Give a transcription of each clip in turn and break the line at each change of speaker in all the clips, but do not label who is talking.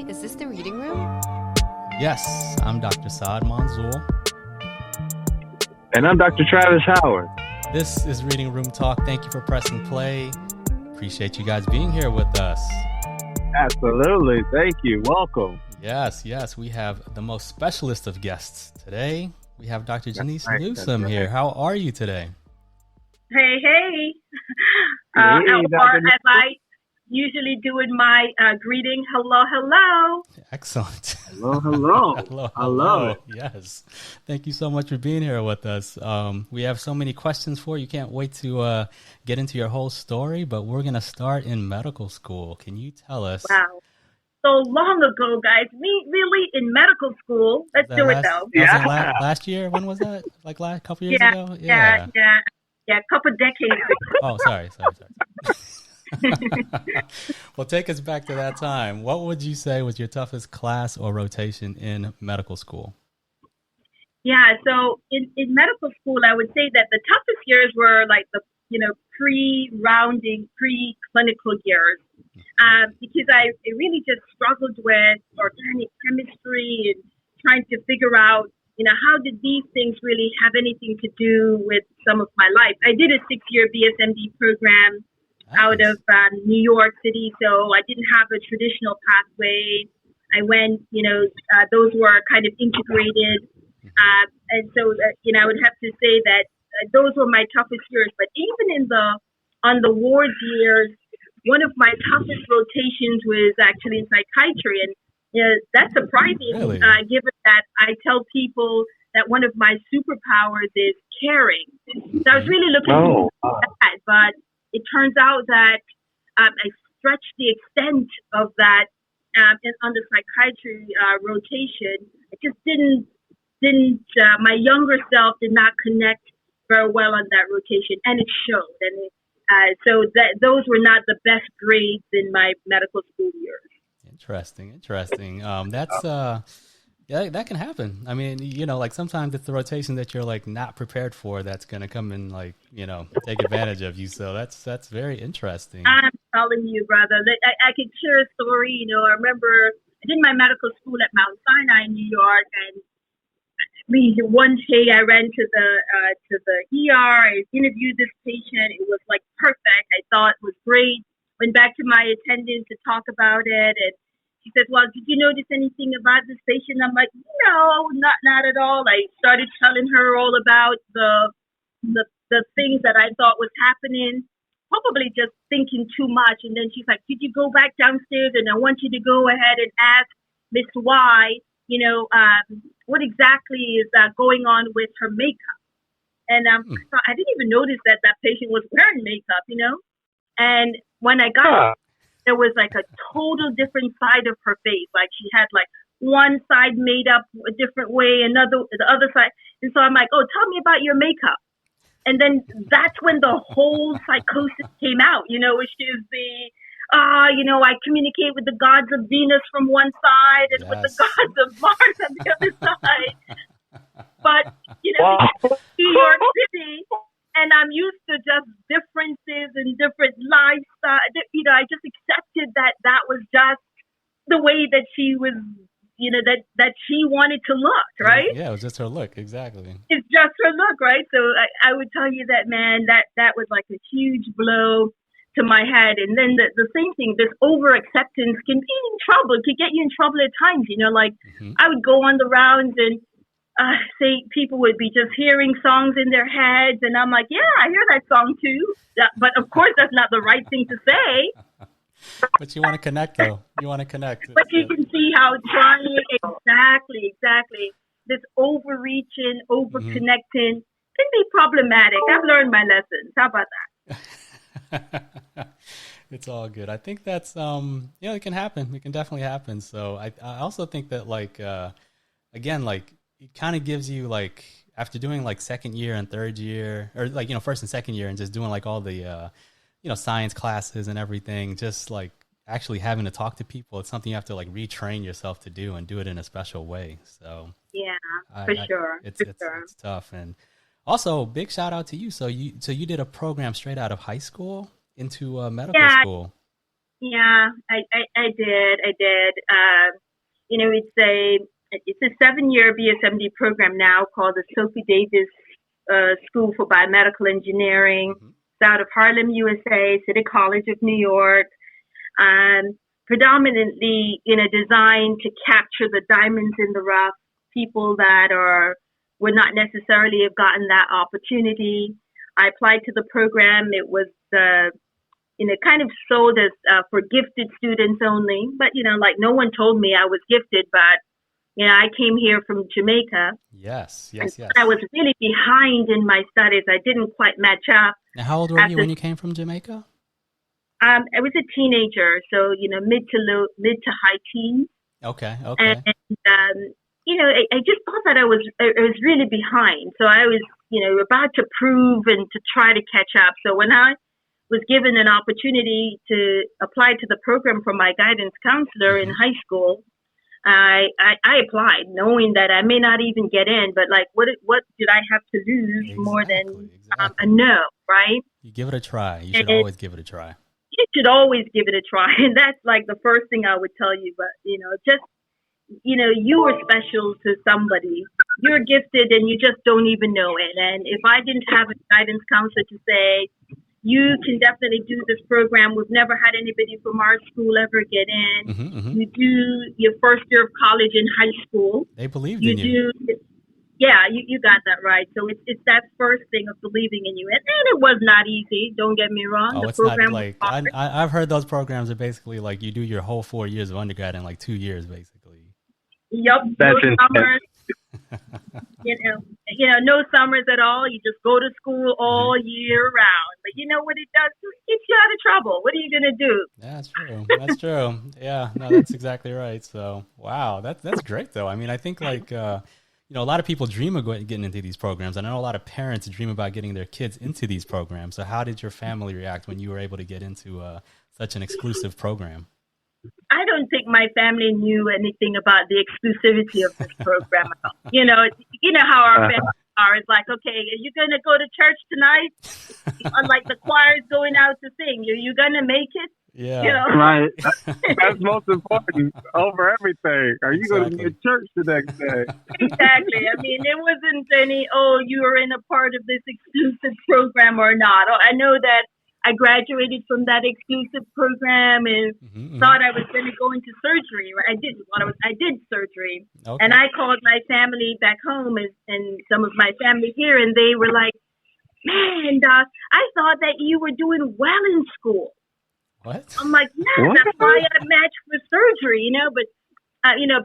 Is this the reading room?
Yes, I'm Dr. Saad Manzoor.
And I'm Dr. Travis Howard.
This is Reading Room Talk. Thank you for pressing play. Appreciate you guys being here with us.
Absolutely. Thank you. Welcome.
Yes. We have the most specialist of guests today. We have Dr. Janice Newsome here. How are you today?
Hey. As I usually do in my greeting, hello.
Excellent.
Hello. I love it.
Yes. Thank you so much for being here with us. We have so many questions for you. Can't wait to get into your whole story, but we're going to start in medical school. Can you tell us?
Wow. So long ago, guys. Me really in medical school. Let's do it though.
Yeah. Last year? When was that? Like last couple years ago?
Yeah. A couple decades ago.
Oh, sorry. Well, take us back to that time. What would you say was your toughest class or rotation in medical school?
Yeah, so in medical school, I would say that the toughest years were like the pre-clinical years, because I really just struggled with organic chemistry and trying to figure out, how did these things really have anything to do with some of my life? I did a 6-year BSMD program out of New York City, so I didn't have a traditional pathway. I went, those were kind of integrated. And so, I would have to say that those were my toughest years. But even on the wards years, one of my toughest rotations was actually in psychiatry. And that's surprising,
really?
Given that I tell people that one of my superpowers is caring. So I was really looking forward to that, but it turns out that I stretched the extent of that on the psychiatry rotation. I just didn't. My younger self did not connect very well on that rotation, and it showed. And so those were not the best grades in my medical school years.
Interesting. That's that can happen. I mean, like sometimes it's the rotation that you're like not prepared for that's going to come and take advantage of you. So that's very interesting.
I'm telling you, brother, I could share a story. I remember I did my medical school at Mount Sinai in New York, and one day I ran to the ER. I interviewed this patient. It was like perfect. I thought it was great. Went back to my attendant to talk about it, and she said, "Well, did you notice anything about this patient?" I'm like, "No, not at all." I started telling her all about the things that I thought was happening, probably just thinking too much. And then she's like, "Did you go back downstairs? And I want you to go ahead and ask Miss Y, what exactly is going on with her makeup?" And so I didn't even notice that patient was wearing makeup, And when I got there was like a total different side of her face. Like she had like one side made up a different way, the other side. And so I'm like, "Oh, tell me about your makeup." And then that's when the whole psychosis came out, which is I communicate with the gods of Venus from one side and with the gods of Mars on the other side. But, New York City, and I'm used to just differences and different lifestyle. I just accepted that was just the way that she was, that she wanted to look, right?
Yeah, it was just her look, exactly.
It's just her look, right? So I would tell you that, man, that was like a huge blow to my head. And then the same thing, this over acceptance can get you in trouble at times. I would go on the rounds and say people would be just hearing songs in their heads, and I'm like, yeah, I hear that song too. But of course, that's not the right thing to say.
But you want to connect, though. You want to connect.
But you can see how trying exactly this overreaching, over-connecting can be problematic. I've learned my lessons. How about that?
It's all good. I think that's it can happen. It can definitely happen. So I also think that again, it kind of gives you after doing second year and third year, or first and second year, and just doing all the science classes and everything, just actually having to talk to people, it's something you have to retrain yourself to do and do it in a special way. So
yeah, for sure.
It's tough. And also big shout out to you. So you did a program straight out of high school into medical school.
Yeah, I did. I did. It's a 7-year BSMD program now called the Sophie Davis School for Biomedical Engineering.
Hmm.
It's out of Harlem, USA, City College of New York. Predominantly, designed to capture the diamonds in the rough, people that would not necessarily have gotten that opportunity. I applied to the program. It was kind of sold as for gifted students only. But, like no one told me I was gifted, but, I came here from Jamaica.
Yes,
And
yes, yes.
I was really behind in my studies. I didn't quite match up.
Now, how old were you when you came from Jamaica?
I was a teenager, so, mid to high teens.
Okay.
And, I just thought that I was really behind. So I was, about to prove and to try to catch up. So when I was given an opportunity to apply to the program from my guidance counselor in high school, I applied knowing that I may not even get in, but like, what did I have to lose more than a no, right?
You give it a try. You should always give it a try.
You should always give it a try. And that's like the first thing I would tell you. But, you are special to somebody. You're gifted and you just don't even know it. And if I didn't have a guidance counselor to say, you can definitely do this program. We've never had anybody from our school ever get in. You do your first year of college in high school.
They believed in you.
Yeah, you got that right. So it's that first thing of believing in you. And it was not easy. Don't get me wrong.
Oh,
the
it's
program
not like, I've heard those programs are basically like you do your whole 4 years of undergrad in like 2 years, basically.
Yep.
That's
no summers. No summers at all. You just go to school all year round. But you know what it does? It gets you out of trouble. What are you going to do?
Yeah, that's true. That's true. Yeah, no, that's exactly right. So, wow, that's great though. I mean, I think like, a lot of people dream of getting into these programs. I know a lot of parents dream about getting their kids into these programs. So how did your family react when you were able to get into such an exclusive program?
I don't think my family knew anything about the exclusivity of this program. You know how our families are. It's like, okay, are you going to go to church tonight? Like the choir's going out to sing. Are you going to make it?
Yeah.
Right. That's most important over everything. Are you going to be at church the next day?
Exactly. I mean, there wasn't any, you were in a part of this exclusive program or not. I know that I graduated from that exclusive program and thought I was going to go into surgery. I didn't. I did surgery. Okay. And I called my family back home and some of my family here, and they were like, man, I thought that you were doing well in school.
What?
I'm like, yeah, that's why I matched for surgery, but,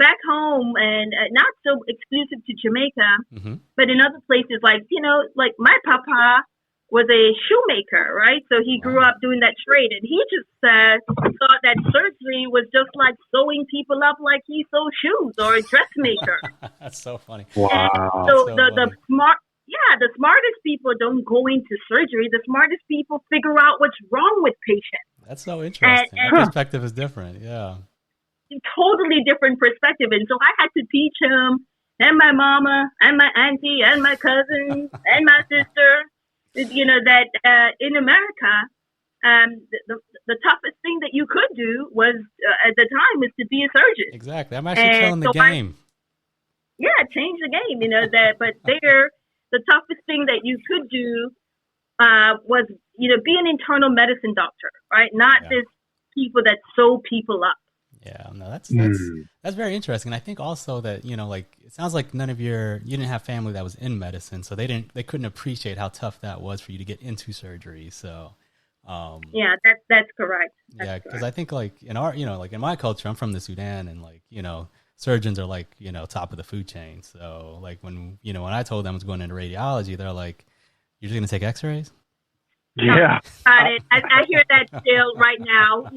back home and not so exclusive to Jamaica, but in other places like my papa was a shoemaker, right? So he grew up doing that trade, and he just thought that surgery was just like sewing people up like he sews shoes or a dressmaker.
That's so funny.
Wow.
And so the smartest people don't go into surgery. The smartest people figure out what's wrong with patients.
That's so interesting. That perspective is different. Yeah.
Totally different perspective. And so I had to teach him and my mama and my auntie and my cousins and my sister, that in America, the toughest thing that you could do was at the time was to be a surgeon.
Exactly. I'm actually killing the game.
Change the game. But the toughest thing that you could do was be an internal medicine doctor, right? Not this people that sew people up.
Yeah, no, that's very interesting. And I think also that, it sounds like you didn't have family that was in medicine, so they couldn't appreciate how tough that was for you to get into surgery. So,
that's correct.
Because I think like in our, in my culture, I'm from the Sudan, and surgeons are like, top of the food chain. So like when I told them I was going into radiology, they're like, you're just going to take x-rays?
Yeah.
I hear that still right now,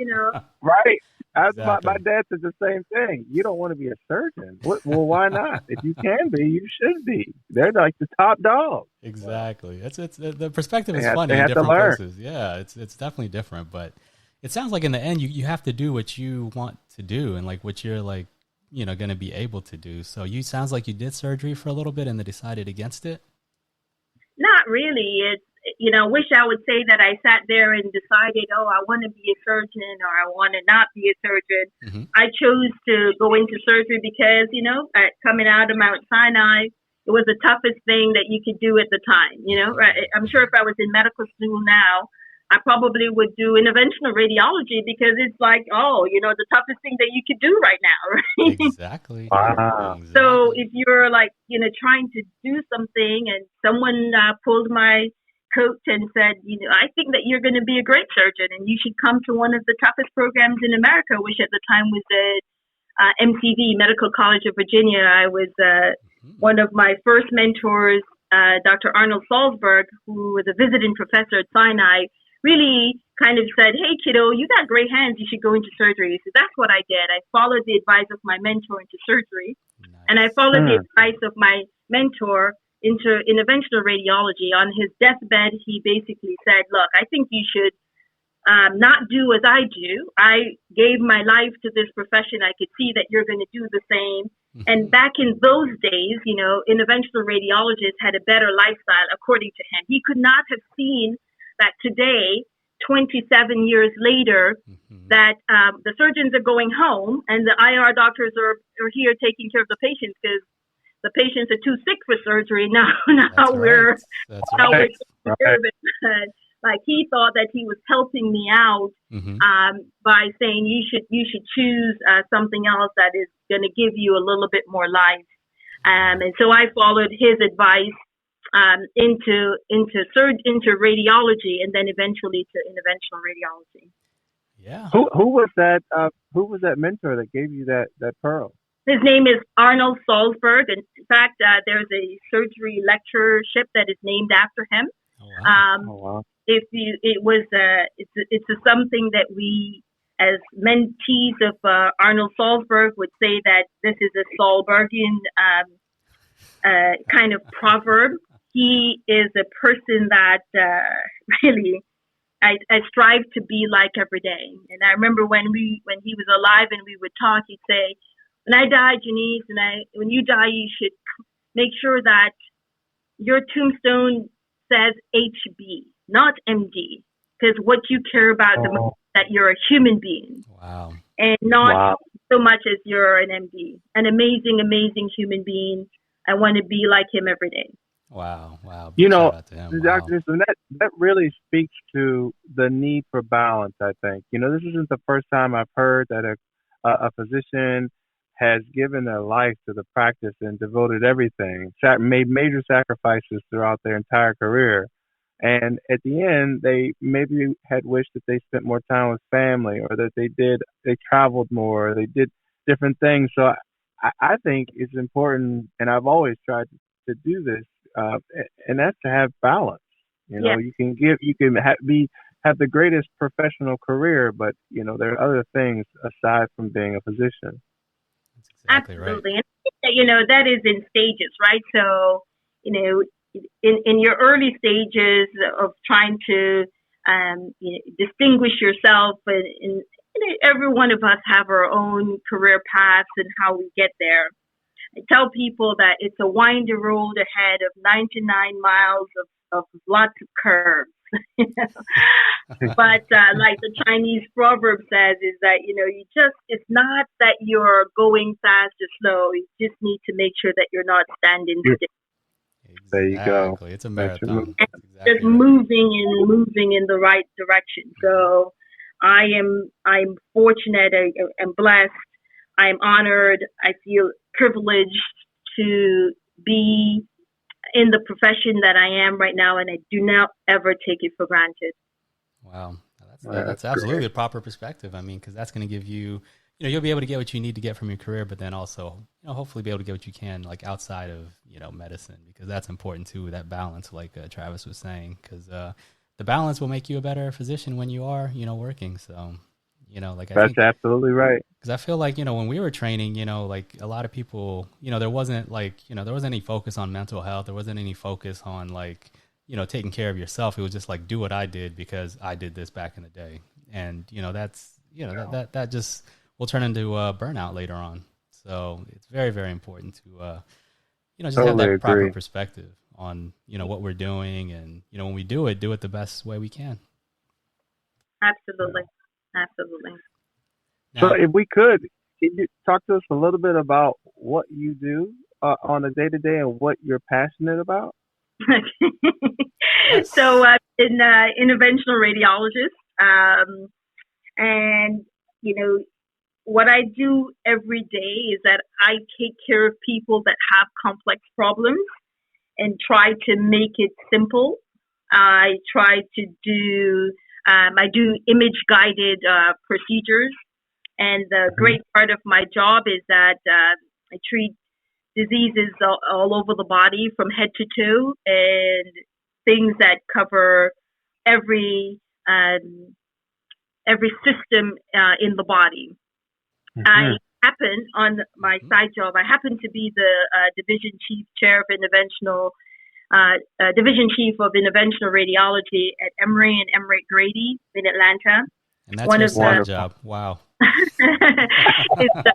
Right.
Exactly.
My dad said the same thing. You don't want to be a surgeon. Well, why not? If you can be, you should be. They're like the top dog.
Exactly. It's the perspective is funny in different places. Yeah, it's definitely different. But it sounds like in the end, you have to do what you want to do and like what you're like, going to be able to do. So sounds like you did surgery for a little bit and then decided against it.
Not really. wish I would say that I sat there and decided, oh, I want to be a surgeon or I want to not be a surgeon.
Mm-hmm.
I chose to go into surgery because, coming out of Mount Sinai, it was the toughest thing that you could do at the time. I'm sure if I was in medical school now, I probably would do interventional radiology because it's like, the toughest thing that you could do right now, right?
Exactly.
Wow.
Exactly.
So if you're like, trying to do something and someone pulled my coat and said, I think that you're going to be a great surgeon and you should come to one of the toughest programs in America, which at the time was the MCV, Medical College of Virginia. I was one of my first mentors, Dr. Arnold Salzberg, who was a visiting professor at Sinai, really kind of said, hey, kiddo, you got great hands. You should go into surgery. So that's what I did. I followed the advice of my mentor into surgery.
Nice.
And I followed the advice of my mentor into interventional radiology. On his deathbed, he basically said, look, I think you should not do as I do. I gave my life to this profession. I could see that you're going to do the same. Mm-hmm. And back in those days, interventional radiologists had a better lifestyle, according to him. He could not have seen that today, 27 years later, mm-hmm. that the surgeons are going home and the IR doctors are here taking care of the patients because the patients are too sick for surgery now. We're taking care of it. Like he thought that he was helping me out mm-hmm. By saying you should choose something else that is going to give you a little bit more life. And so I followed his advice. Into radiology and then eventually to interventional radiology.
Yeah.
Who was that? Who was that mentor that gave you that pearl?
His name is Arnold Salzberg. In fact, there's a surgery lectureship that is named after him.
Oh, wow.
Wow.
It's something that we, as mentees of Arnold Salzberg, would say that this is a Salzbergian kind of proverb. He is a person that really I strive to be like every day. And I remember when he was alive and we would talk, he'd say, when I die, Janice, when you die, you should make sure that your tombstone says HB, not MD, because what you care about the most is that you're a human being.
Wow.
And not so much as you're an MD, an amazing, amazing human being. I want to be like him every day.
Wow.
Dr. Newsome, that really speaks to the need for balance, I think. This isn't the first time I've heard that a physician has given their life to the practice and devoted everything, made major sacrifices throughout their entire career. And at the end, they maybe had wished that they spent more time with family or that they traveled more, or they did different things. So I think it's important, and I've always tried to do this, and that's to have balance. You can have the greatest professional career, but there are other things aside from being a physician.
That's exactly
Absolutely.
Right.
And that is in stages, right? So in your early stages of trying to distinguish yourself, and every one of us have our own career paths and how we get there. I tell people that it's a windy road ahead of 99 miles of lots of curves. But like the Chinese proverb says, is that, it's not that you're going fast or slow. You just need to make sure that you're not standing still.
Exactly.
There you go.
It's a marathon.
Exactly just moving in the right direction. So I'm fortunate and blessed. I'm honored. I feel privileged to be in the profession that I am right now, and I do not ever take it for granted.
Wow. That's absolutely great. A proper perspective. I mean, because that's going to give you, you'll be able to get what you need to get from your career, but then also, hopefully be able to get what you can like outside of, medicine, because that's important too, that balance, like Travis was saying, because the balance will make you a better physician when you are, working. So,
that's absolutely right.
Because I feel like, when we were training, like a lot of people, there wasn't any focus on mental health. There wasn't any focus on like, taking care of yourself. It was just like, do what I did because I did this back in the day. And, that's, that just will turn into burnout later on. So it's very, very important to, just have that proper perspective on, what we're doing. And, when we do it the best way we can.
Absolutely. Absolutely.
So if we could, can you talk to us a little bit about what you do on a day-to-day and what you're passionate about?
Yes.
So I'm an interventional radiologist. And, what I do every day is that I take care of people that have complex problems and try to make it simple. I try to do, I do image-guided procedures. And the great part of my job is that I treat diseases all over the body from head to toe, and things that cover every system in the body. I happen, on my side job, I happen to be the division chief of interventional radiology at Emory and Emory Grady in Atlanta.
And that's your side job. Wow.
It's the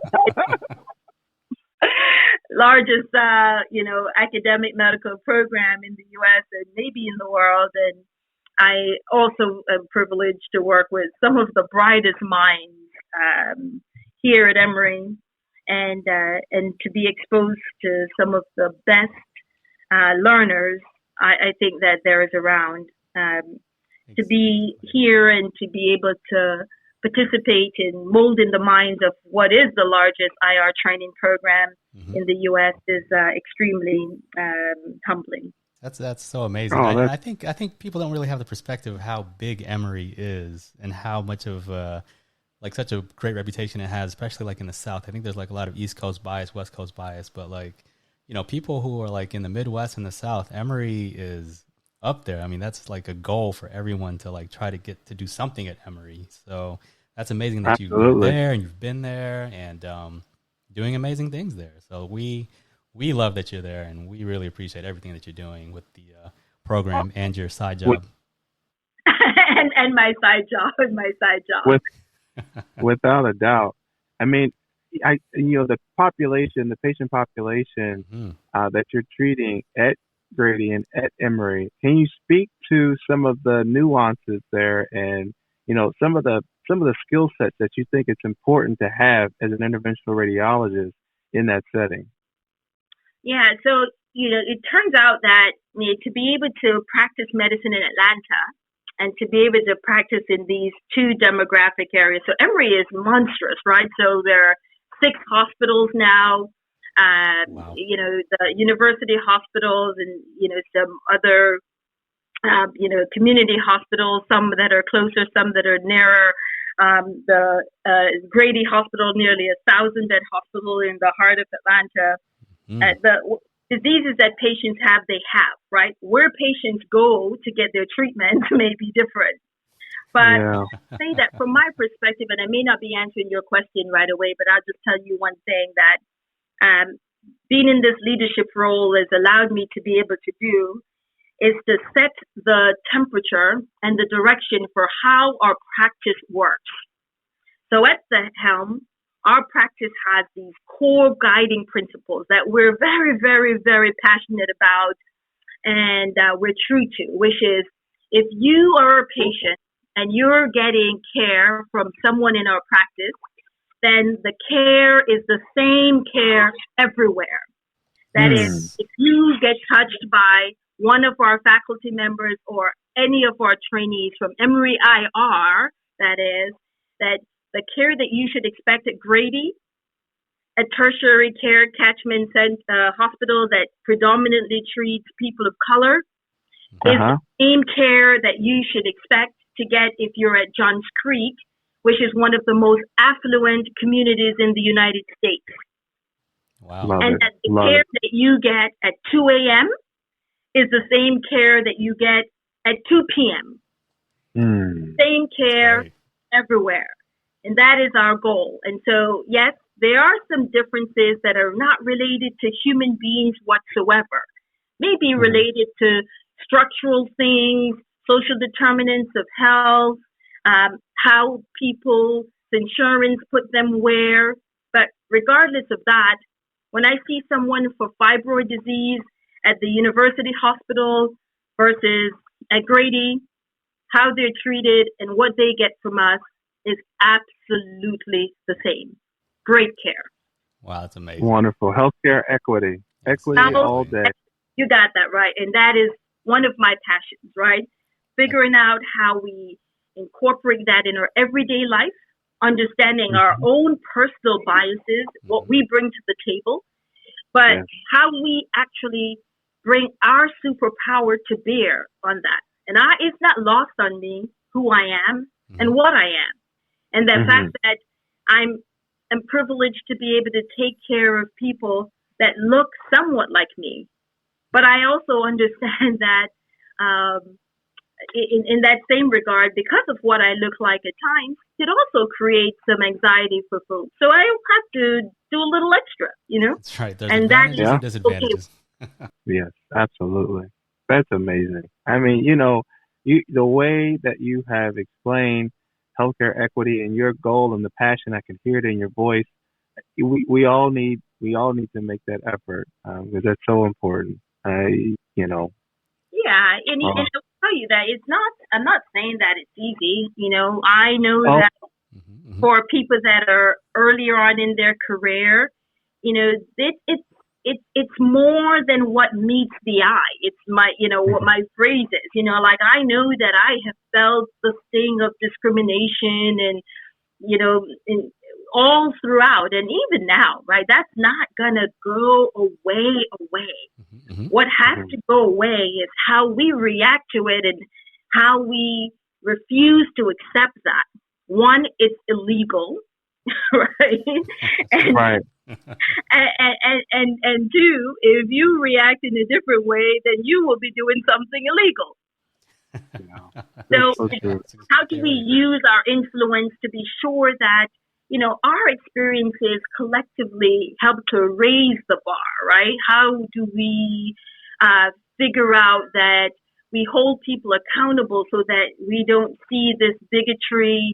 largest, academic medical program in the U.S. and maybe in the world. And I also am privileged to work with some of the brightest minds here at Emory, and to be exposed to some of the best learners I think that there is around. To be here and to be able to participate in molding the minds of what is the largest IR training program in the U.S. is extremely humbling.
That's so amazing. I think people don't really have the perspective of how big Emory is and how much of such a great reputation it has, especially like in the South. I think there's like a lot of East Coast bias, West Coast bias, but people who are like in the Midwest and the South, Emory is up there. I mean, that's like a goal for everyone to like try to get to do something at Emory. So that's amazing that you're there and you've been there and doing amazing things there. So we love that you're there, and we really appreciate everything that you're doing with the program and your side job.
and my side job,
Without a doubt. I mean, the patient population that you're treating at Grady and at Emory, can you speak to some of the nuances there and, some of the skill sets that you think it's important to have as an interventional radiologist in that setting?
Yeah, so, it turns out that to be able to practice medicine in Atlanta and to be able to practice in these two demographic areas. So Emory is monstrous, right? So there are 6 hospitals now,
wow.
The university hospitals and, some other, community hospitals, some that are closer, some that are nearer. The Grady Hospital, nearly 1,000-bed hospital in the heart of Atlanta. The diseases that patients have, they have, right? Where patients go to get their treatment may be different. But I'll say that from my perspective, and I may not be answering your question right away, but I'll just tell you one thing that being in this leadership role has allowed me to be able to do is to set the temperature and the direction for how our practice works. So at the helm, our practice has these core guiding principles that we're very, very, very passionate about and we're true to, which is if you are a patient and you're getting care from someone in our practice, then the care is the same care everywhere. That is, if you get touched by one of our faculty members or any of our trainees from Emory IR, that the care that you should expect at Grady, a tertiary care catchment hospital that predominantly treats people of color, is the same care that you should expect to get if you're at Johns Creek, which is one of the most affluent communities in the United States.
Wow.
And that the care that you get at 2 a.m. is the same care that you get at 2 p.m. Same care everywhere. And that is our goal. And so, yes, there are some differences that are not related to human beings whatsoever. Maybe related to structural things, social determinants of health, how people's insurance put them where. But regardless of that, when I see someone for fibroid disease at the university hospital versus at Grady, how they're treated and what they get from us is absolutely the same. Great care.
Wow, that's amazing.
Wonderful. Healthcare equity. Equity all day.
You got that right. And that is one of my passions, right? Figuring out how we incorporate that in our everyday life, understanding our own personal biases, what we bring to the table, but how we actually bring our superpower to bear on that. And it's not lost on me who I am and what I am. And the fact that I'm privileged to be able to take care of people that look somewhat like me. But I also understand that in that same regard, because of what I look like at times, it also creates some anxiety for folks. So I have to do a little extra,
That's right. There's
and
advantages and disadvantages.
Yes, absolutely. That's amazing. I mean, the way that you have explained healthcare equity and your goal and the passion, I can hear it in your voice. We all need to make that effort because that's so important.
Yeah, and I'll tell you that I'm not saying that it's easy. I know that for people that are earlier on in their career, it's more than what meets the eye. It's what my phrase is. Like I know that I have felt the sting of discrimination and all throughout, and even now, right? That's not gonna go away. What has to go away is how we react to it and how we refuse to accept that. One, it's illegal, right?
Right.
And two, if you react in a different way, then you will be doing something illegal. So how do we use our influence to be sure that our experiences collectively help to raise the bar, right? How do we figure out that we hold people accountable so that we don't see this bigotry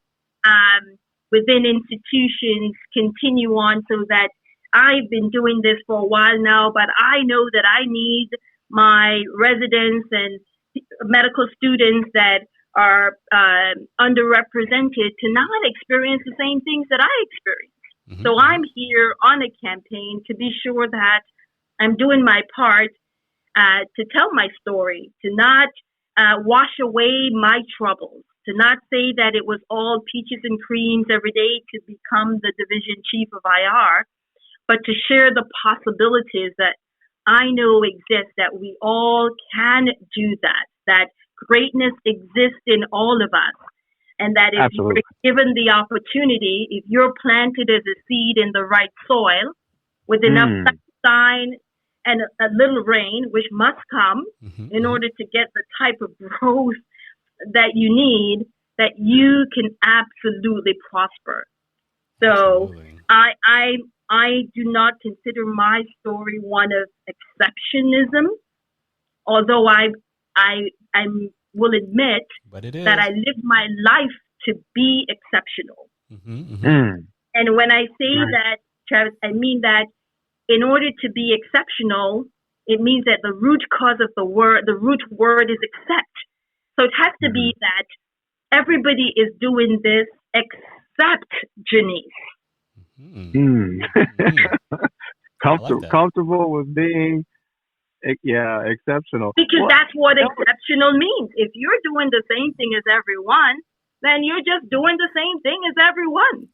within institutions continue on, so that I've been doing this for a while now, but I know that I need my residents and medical students that are underrepresented to not experience the same things that I experience. So I'm here on a campaign to be sure that I'm doing my part to tell my story, to not wash away my troubles, to not say that it was all peaches and creams every day to become the division chief of IR, but to share the possibilities that I know exist, that we all can do that greatness exists in all of us. And that if you're given the opportunity, if you're planted as a seed in the right soil with enough sunshine and a little rain, which must come in order to get the type of growth that you need, that you can absolutely prosper. So I do not consider my story one of exceptionism, although I will admit that I live my life to be exceptional. And when I say that, Travis, I mean that in order to be exceptional, it means that the root word is accept. So it has to be that everybody is doing this except Janice.
Comfortable with being exceptional.
Because that's what exceptional means. If you're doing the same thing as everyone, then you're just doing the same thing as everyone.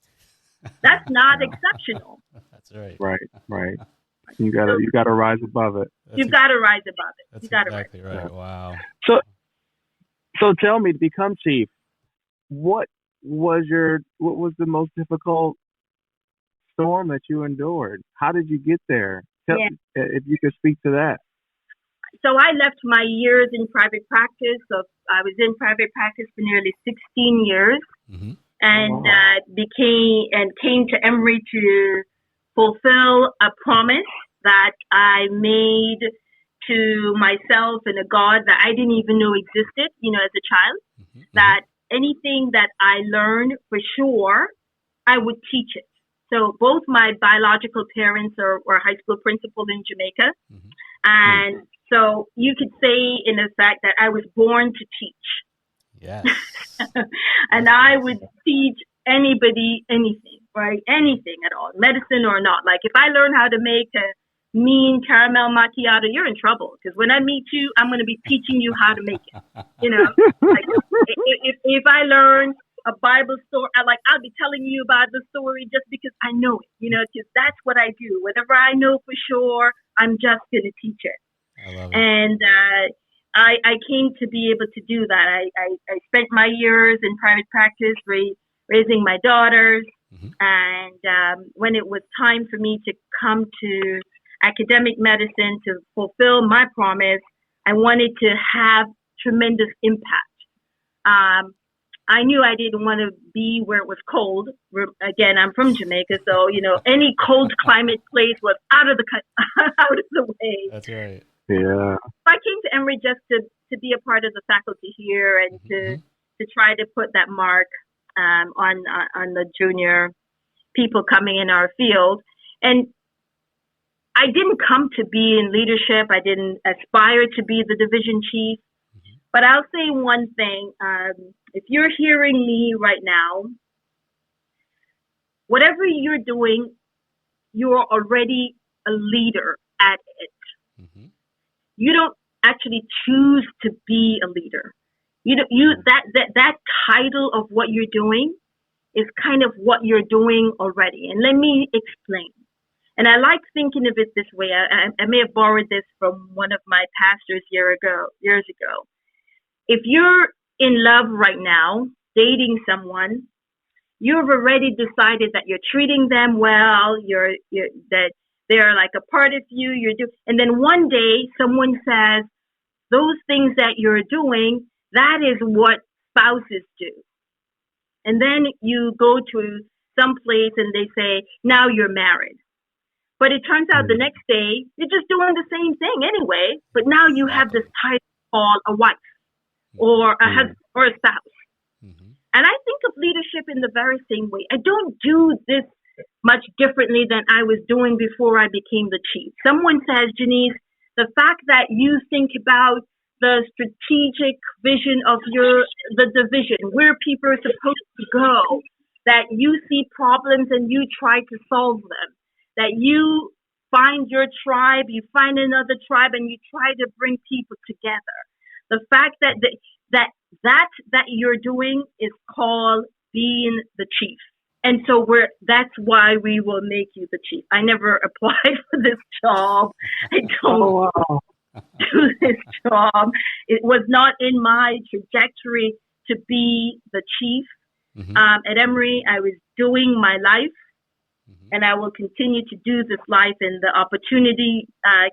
That's not exceptional.
That's right.
Right. You gotta rise above it.
You've got to rise above it.
That's exactly right. Wow.
So tell me, to become chief, what was the most difficult storm that you endured? How did you get there? If you could speak to that.
So I left my years in private practice. So I was in private practice for nearly 16 years, and came to Emory to fulfill a promise that I made to myself and a God that I didn't even know existed, as a child, that anything that I learned, for sure, I would teach it. So both my biological parents were high school principals in Jamaica, and So you could say, in effect, that I was born to teach.
Yes.
And I would teach anybody anything, right? Anything at all, medicine or not. Like if I learn how to make a mean caramel macchiato, you're in trouble. Because when I meet you, I'm going to be teaching you how to make it. You know, like if I learn a Bible story, I'll be telling you about the story just because I know it. You know, because that's what I do. Whatever I know for sure, I'm just going to teach it.
I love it.
And I came to be able to do that. I spent my years in private practice raising my daughters.
Mm-hmm.
And when it was time for me to come to academic medicine to fulfill my promise, I wanted to have tremendous impact. I knew I didn't want to be where it was cold. Again, I'm from Jamaica, so you know any cold climate place was out of the way.
That's right.
Yeah.
I came to Emory just to be a part of the faculty here and to try to put that mark on the junior people coming in our field. And I didn't come to be in leadership. I didn't aspire to be the division chief. But I'll say one thing. If you're hearing me right now, whatever you're doing, you're already a leader at it.
Mm-hmm.
You don't actually choose to be a leader. That title of what you're doing is kind of what you're doing already. And let me explain. And I like thinking of it this way. I may have borrowed this from one of my pastors years ago. If you're in love right now, dating someone, you've already decided that you're treating them well, that they're like a part of you, and then one day someone says, those things that you're doing, that is what spouses do. And then you go to some place and they say, now you're married. But it turns out the next day, you're just doing the same thing anyway, but now you have this title called a wife or a husband or a spouse. Mm-hmm. And I think of leadership in the very same way. I don't do this much differently than I was doing before I became the chief. Someone says, Janice, the fact that you think about the strategic vision of the division, where people are supposed to go, that you see problems and you try to solve them, that you find your tribe, you find another tribe, and you try to bring people together. The fact that you're doing is called being the chief. And so that's why we will make you the chief. I never applied for this job. I don't do this job. It was not in my trajectory to be the chief. Mm-hmm. At Emory, I was doing my life, and I will continue to do this life. And the opportunity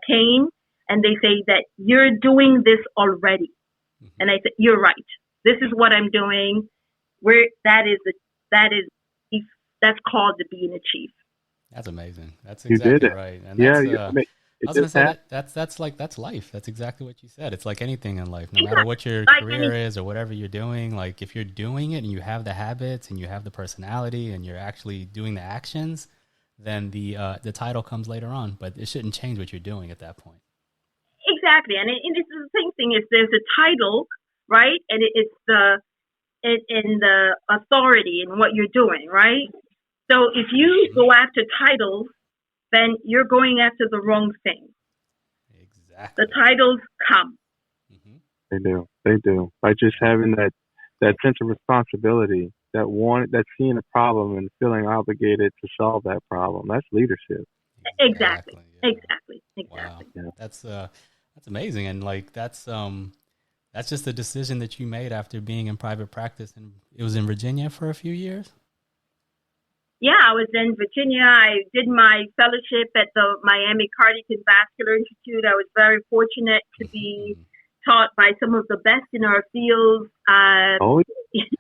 came, and they say that you're doing this already. Mm-hmm. And I said, you're right. This is what I'm doing. That's called to being a chief.
That's amazing. That's exactly right. And that's, I was going to say that's life. That's exactly what you said. It's like anything in life, no matter what your career is or whatever you're doing. Like if you're doing it and you have the habits and you have the personality and you're actually doing the actions, then the title comes later on. But it shouldn't change what you're doing at that point.
Exactly, and it's the same thing. Is there's a title, right? And it's the authority in what you're doing, right? So if you go after titles, then you're going after the wrong thing.
Exactly.
The titles come.
Mm-hmm. They do. By just having that sense of responsibility, that's seeing a problem and feeling obligated to solve that problem. That's leadership.
Exactly.
Yeah.
Exactly.
Wow. Yeah. That's amazing, and like that's just a decision that you made after being in private practice, and it was in Virginia for a few years.
Yeah, I was in Virginia. I did my fellowship at the Miami Cardiac and Vascular Institute. I was very fortunate to be taught by some of the best in our field.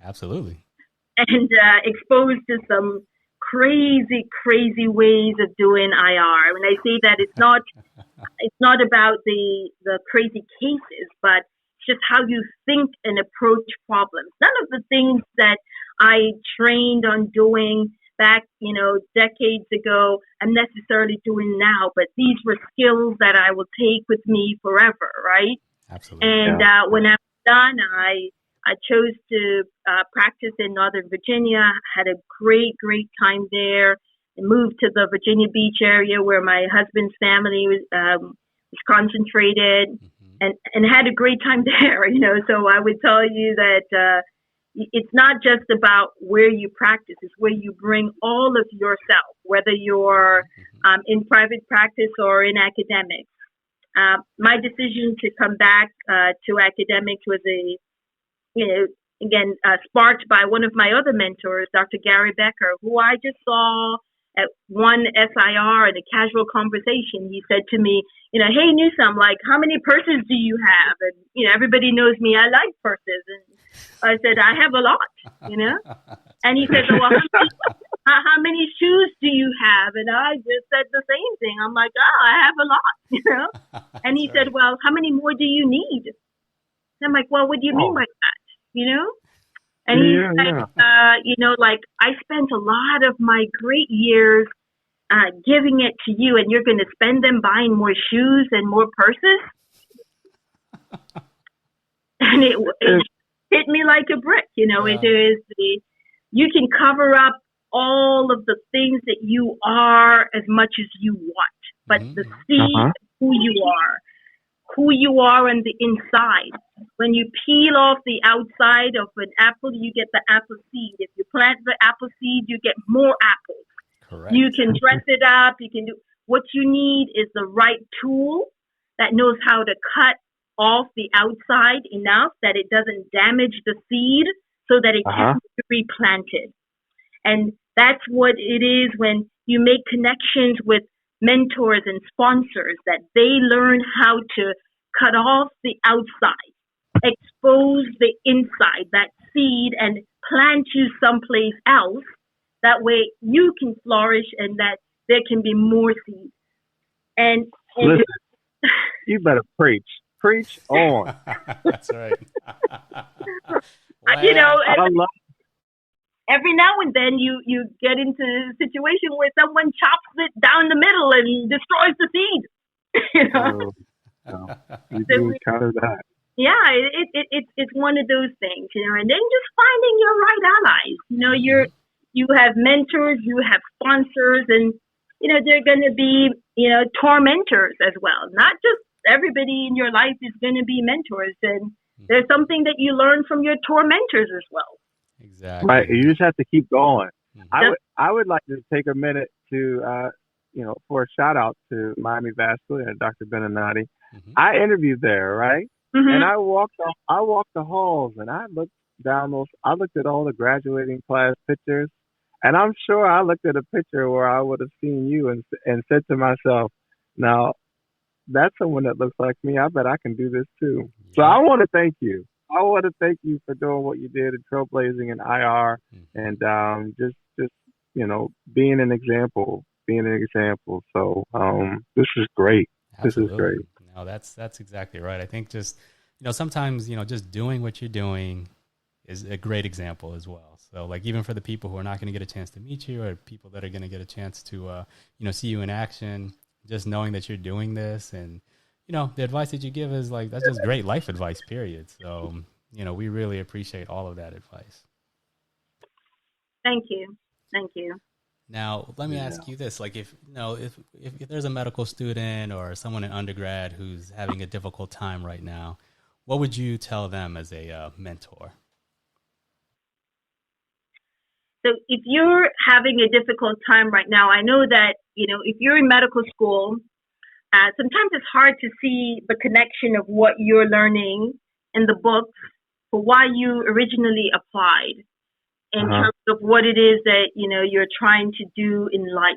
Absolutely.
And exposed to some crazy ways of doing IR. When I say that, it's not about the crazy cases, but just how you think and approach problems. None of the things that I trained on doing back, decades ago, I'm necessarily doing now, but these were skills that I will take with me forever, right?
Absolutely.
And when I was done, I chose to practice in Northern Virginia, had a great time there, and moved to the Virginia Beach area where my husband's family was concentrated, and had a great time there, So I would tell you that it's not just about where you practice, it's where you bring all of yourself, whether you're in private practice or in academics. My decision to come back to academics was sparked by one of my other mentors, Dr. Gary Becker, who I just saw at one SIR in a casual conversation. He said to me, hey, Newsome, like, how many purses do you have? And, everybody knows me. I like purses. And I said, I have a lot, And he said, well, how many shoes do you have? And I just said the same thing. I'm like, I have a lot, And he said, well, how many more do you need? And I'm like, well, what do you mean by that? And he's like, I spent a lot of my great years giving it to you, and you're going to spend them buying more shoes and more purses? And it hit me like a brick. It is you can cover up all of the things that you are as much as you want, but the seed of who you are on the inside. When you peel off the outside of an apple, you get the apple seed. If you plant the apple seed, you get more apples.
Correct.
You can dress it up. You can do what you need is the right tool that knows how to cut off the outside enough that it doesn't damage the seed so that it can be replanted. And that's what it is when you make connections with mentors and sponsors, that they learn how to cut off the outside, expose the inside, that seed, and plant you someplace else. That way you can flourish and that there can be more seeds. And
listen, you better preach. Preach on.
That's right.
Every now and then you get into a situation where someone chops it down the middle and destroys the seed.
You do counter that.
Yeah, it's one of those things, and then just finding your right allies. You have mentors, you have sponsors, and they're going to be tormentors as well. Not just everybody in your life is going to be mentors, and there's something that you learn from your tormentors as well.
Exactly.
Right. You just have to keep going. I would like to take a minute to for a shout out to Miami Vascular and Dr. Beninati. I interviewed there, right? And I walked the halls, and I looked at all the graduating class pictures, and I'm sure I looked at a picture where I would have seen you and said to myself, now that's someone that looks like me. I bet I can do this too. So I want to thank you. I want to thank you for doing what you did and trailblazing in IR, and just being an example. So this is great.
Absolutely.
This is great.
No, that's exactly right. I think just sometimes just doing what you're doing is a great example as well. So like even for the people who are not going to get a chance to meet you, or people that are going to get a chance to see you in action, just knowing that you're doing this, and the advice that you give is like, that's just great life advice, period. So we really appreciate all of that advice.
Thank you.
Now, let me ask you this: like, if there's a medical student or someone in undergrad who's having a difficult time right now, what would you tell them as a mentor?
So, if you're having a difficult time right now, I know that if you're in medical school, sometimes it's hard to see the connection of what you're learning in the books for why you originally applied, in terms of what it is that you're trying to do in life.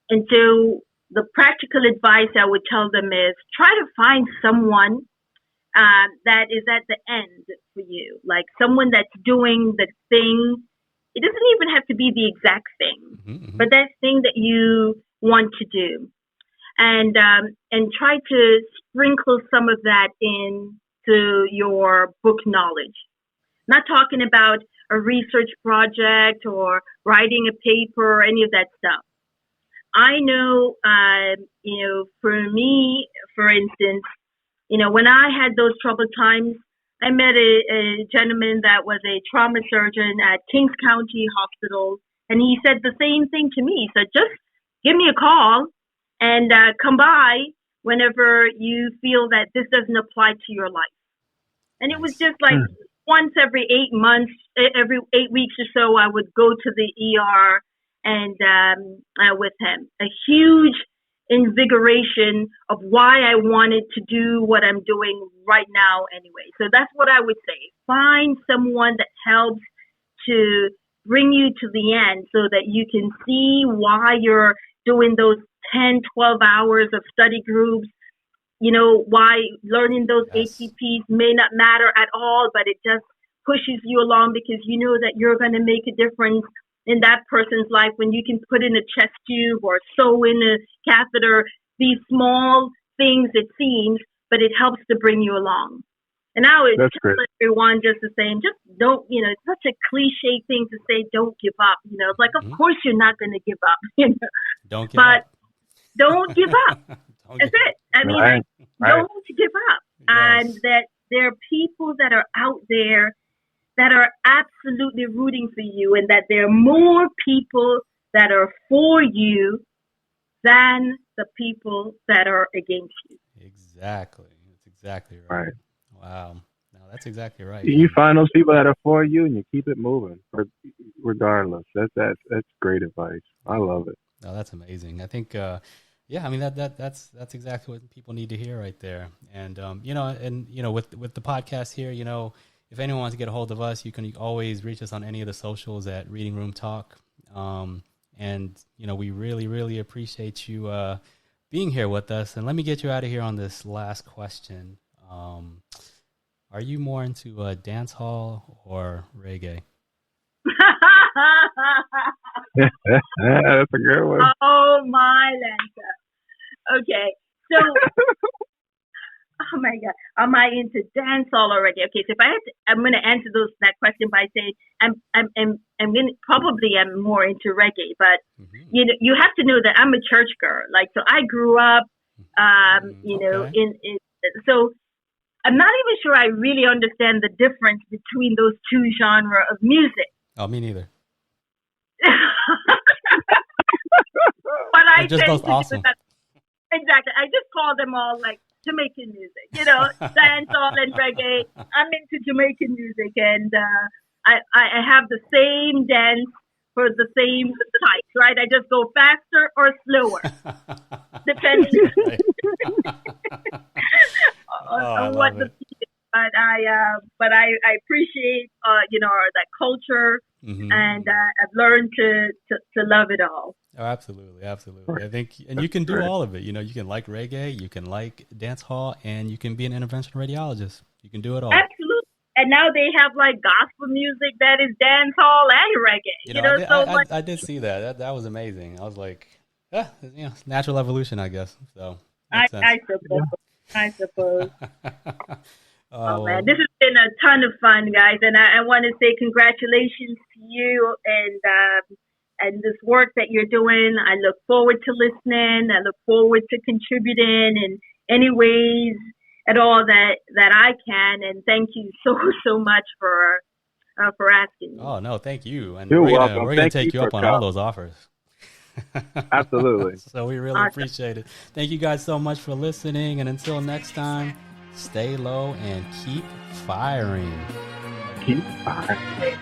And so the practical advice I would tell them is try to find someone that is at the end for you, like someone that's doing the thing. It doesn't even have to be the exact thing, but that thing that you want to do, and try to sprinkle some of that into your book knowledge. Not talking about, a research project or writing a paper or any of that stuff. I know, for me, for instance, when I had those troubled times, I met a gentleman that was a trauma surgeon at Kings County Hospital, and he said the same thing to me. He said, just give me a call and come by whenever you feel that this doesn't apply to your life. And it was just like once every 8 months, every 8 weeks or so, I would go to the ER and with him. A huge invigoration of why I wanted to do what I'm doing right now anyway. So that's what I would say. Find someone that helps to bring you to the end so that you can see why you're doing those 10, 12 hours of study groups, why learning those ATPs may not matter at all, but it just pushes you along because you know that you're going to make a difference in that person's life when you can put in a chest tube or sew in a catheter. These small things, it seems, but it helps to bring you along. And I would tell everyone just the same, just don't, it's such a cliche thing to say, don't give up. It's like, of course you're not going to give up,
Don't give up.
Don't give up. That's it. I mean, don't give up. Yes. And that there are people that are out there that are absolutely rooting for you, and that there are more people that are for you than the people that are against you.
Exactly. That's exactly right. Wow. No, that's exactly right.
You find those people that are for you, and you keep it moving, regardless. That's great advice. I love it.
No, that's amazing. I think, I mean that's exactly what people need to hear right there. And with the podcast here, if anyone wants to get a hold of us, you can always reach us on any of the socials at Reading Room Talk. And we really, really appreciate you being here with us. And let me get you out of here on this last question. Are you more into dance hall or reggae?
That's a good one.
Oh my Lanta. Okay, so oh my God, am I into dance hall already? Okay, so if I'm going to answer that question by saying I'm more into reggae, but you have to know that I'm a church girl. Like, so I grew up, so I'm not even sure I really understand the difference between those two genres of music.
Oh, me neither.
But I
just
tend
both awesome.
Exactly. I just call them all like Jamaican music, dancehall and reggae. I'm into Jamaican music, and I have the same dance for the same type, right? I just go faster or slower, depending on what the beat is. But I appreciate that culture, and I've learned to love it all.
Oh, absolutely. I think, and you can do all of it. You can like reggae, you can like dance hall, and you can be an interventional radiologist. You can do it all.
Absolutely. And now they have like gospel music that is dance hall and reggae.
I did see that. That was amazing. I was like, it's natural evolution, I guess. So
I suppose. Oh man, this has been a ton of fun, guys, and I want to say congratulations to you and this work that you're doing. I look forward to listening. I look forward to contributing in any ways at all that I can. And thank you so much for asking me.
Oh no, thank you. And
you're welcome.
We're gonna take you up on all those offers.
Absolutely.
So we really appreciate it. Thank you guys so much for listening. And until next time, stay low and keep firing.
Keep firing.